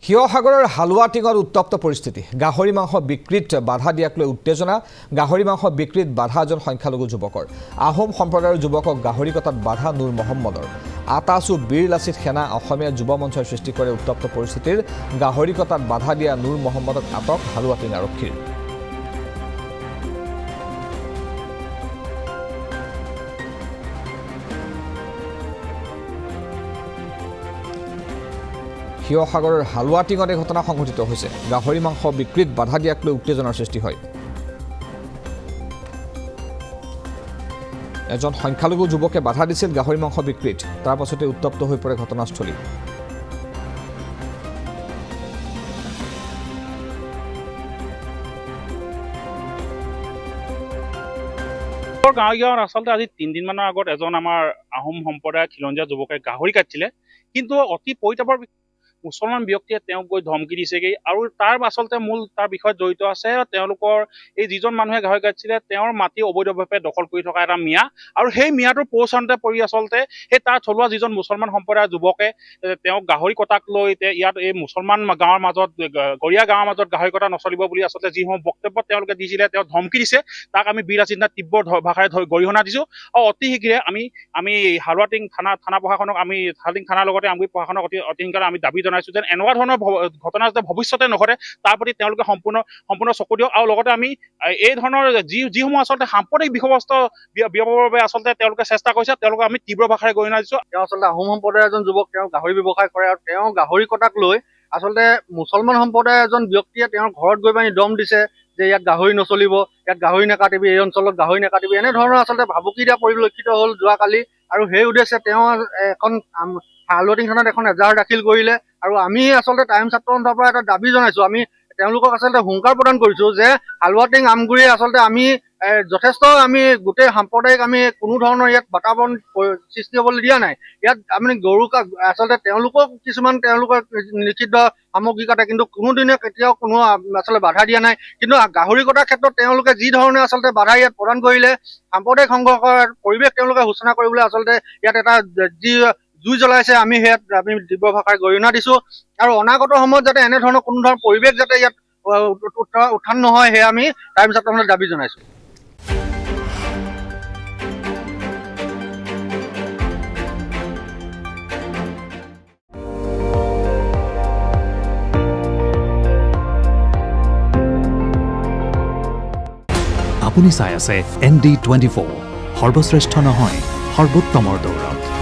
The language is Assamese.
শিৱসাগৰৰ হালুৱাটিঙত উত্তপ্ত পৰিস্থিতি গাহৰি মাংস বিক্ৰীত বাধা দিয়াক লৈ উত্তেজনা গাহৰি মাংস বিক্ৰীত বাধা এজন সংখ্যালঘু যুৱকৰ আহোম সম্প্ৰদায়ৰ যুৱকক গাহৰি কটাত বাধা নুৰ মহম্মদৰ আটাচু বীৰ লাচিত সেনা অসমীয়া যুৱ মঞ্চৰ সৃষ্টি কৰে উত্তপ্ত পৰিস্থিতিৰ গাহৰি কটাত বাধা দিয়া নুৰ মহম্মদক আটক হালুৱাটিং আৰক্ষীৰ শিৱসাগৰৰ হালুৱাটিঙত এই ঘটনা সংঘটিত হৈছে গাহৰি মাংস বিক্ৰীত বাধা দিয়াক লৈ উত্তেজনাৰ সৃষ্টি হয় এজন সংখ্যালঘু যুৱকে বাধা দিছিল গাহৰি মাংস বিক্ৰীত তাৰ পাছতে উত্তপ্ত হৈ পৰে ঘটনাস্থলী গাঁৱৰ আচলতে আজি ৩ দিনমানৰ আগত এজন আমাৰ আহোম সম্প্ৰদায়ৰ খিলঞ্জীয়া যুৱকে গাহৰি কাটিছিলে কিন্তু অতি পৰিতাপৰ মুছলমান ব্যক্তিয়ে তেওঁক গৈ ধমকি দিছেগৈ আৰু তাৰ আচলতে মূল তাৰ বিষয়ত জড়িত আছে তেওঁলোকৰ এই যিজন মানুহে গাহৰি কাটিছিলে তেওঁৰ মাটি অবৈধভাৱে দখল কৰি থকা এটা মিয়া আৰু সেই মিয়াটোৰ পৌচানতে পৰি আচলতে সেই তাৰ থলুৱা যিজন মুছলমান সম্প্ৰদায়ৰ যুৱকে তেওঁক গাহৰি কটাক লৈ ইয়াত এই মুছলমান গাঁৱৰ মাজত গৰীয়া গাঁৱৰ মাজত গাহৰি কটা নচলিব বুলি আচলতে যিসমূহ বক্তব্য তেওঁলোকে দিছিলে তেওঁ ধমকি দিছে তাক আমি বীৰ লাচিত তীব্ৰ ভাষাৰে গৰিহণা দিছোঁ আৰু অতি শীঘ্ৰে আমি হালুৱাটিং থানা প্ৰশাসনক আমি হালুৱাটিং থানাৰ লগতে আমি প্ৰশাসনক অতি সোনকালে আমি দাবী জনাইছোঁ যেন এনেকুৱা ধৰণৰ ঘটনা যাতে ভৱিষ্যতে নঘটে তাৰ প্ৰতি তেওঁলোকে সম্পূৰ্ণ চকু দিয়ক আৰু লগতে আমি এই ধৰণৰ যিসমূহ আচলতে সাম্প্ৰদায়িক বিষয়বস্তু বিয়পাবৰ বাবে আচলতে তেওঁলোকে চেষ্টা কৰিছে তেওঁলোকক আমি তীব্ৰ ভাষাৰে গৰিহণা দিছোঁ তেওঁ আচলতে আহোম সম্প্ৰদায়ৰ এজন যুৱক তেওঁ গাহৰি ব্যৱসায় কৰে আৰু তেওঁ গাহৰি কটাক লৈ আচলতে মুছলমান সম্প্ৰদায়ৰ এজন ব্যক্তিয়ে তেওঁৰ ঘৰত গৈ পানি দম দিছে যে ইয়াত গাহৰি নচলিব ইয়াত গাহৰি নাকাটিবি এই অঞ্চলত গাহৰি নাকাটিবি এনেধৰণৰ আচলতে ভাবুকি দিয়া পৰিলক্ষিত হ'ল যোৱাকালি আৰু সেই উদ্দেশ্যে তেওঁ এখন হালুৱাটিং থানাত এখন এজাহাৰ দাখিল কৰিলে আৰু আমি আচলতে টাইম ছাত্ৰ সন্থাৰ পৰা এটা দাবী জনাইছোঁ আমি তেওঁলোকক আচলতে হুংকাৰ প্ৰদান কৰিছোঁ যে হালুৱাটিং আমগুৰি আচলতে আমি যথেষ্ট আমি গোটেই সাম্প্ৰদায়িক আমি কোনো ধৰণৰ ইয়াত বাতাবৰণ সৃষ্টি হ'বলৈ দিয়া নাই ইয়াত আমি গৰু আচলতে তেওঁলোকক কিছুমান তেওঁলোকৰ নিষিদ্ধ সামগ্ৰী কাটে কিন্তু কোনোদিনে কেতিয়াও কোনো আচলতে বাধা দিয়া নাই কিন্তু গাহৰি কটাৰ ক্ষেত্ৰত তেওঁলোকে যি ধৰণে আচলতে বাধা ইয়াত প্ৰদান কৰিলে সাম্প্ৰদায়িক সংঘৰ্ষৰ পৰিৱেশ তেওঁলোকে সূচনা কৰিবলৈ আচলতে ইয়াত এটা যি জুই জ্বলাইছে আমি সেয়াত আমি তীব্ৰ ভাষাৰে গৰিহণা দিছোঁ আৰু অনাগত সময়ত যাতে এনেধৰণৰ কোনো ধৰণৰ পৰিৱেশ যাতে ইয়াত উত্থান নহয় সেয়া আমি টাইম ছাত্ৰ সন্থাৰ দাবী জনাইছোঁ আপুনি চাই আছে ND24 সৰ্বশ্ৰেষ্ঠ নহয় সৰ্বোত্তমৰ দৌৰত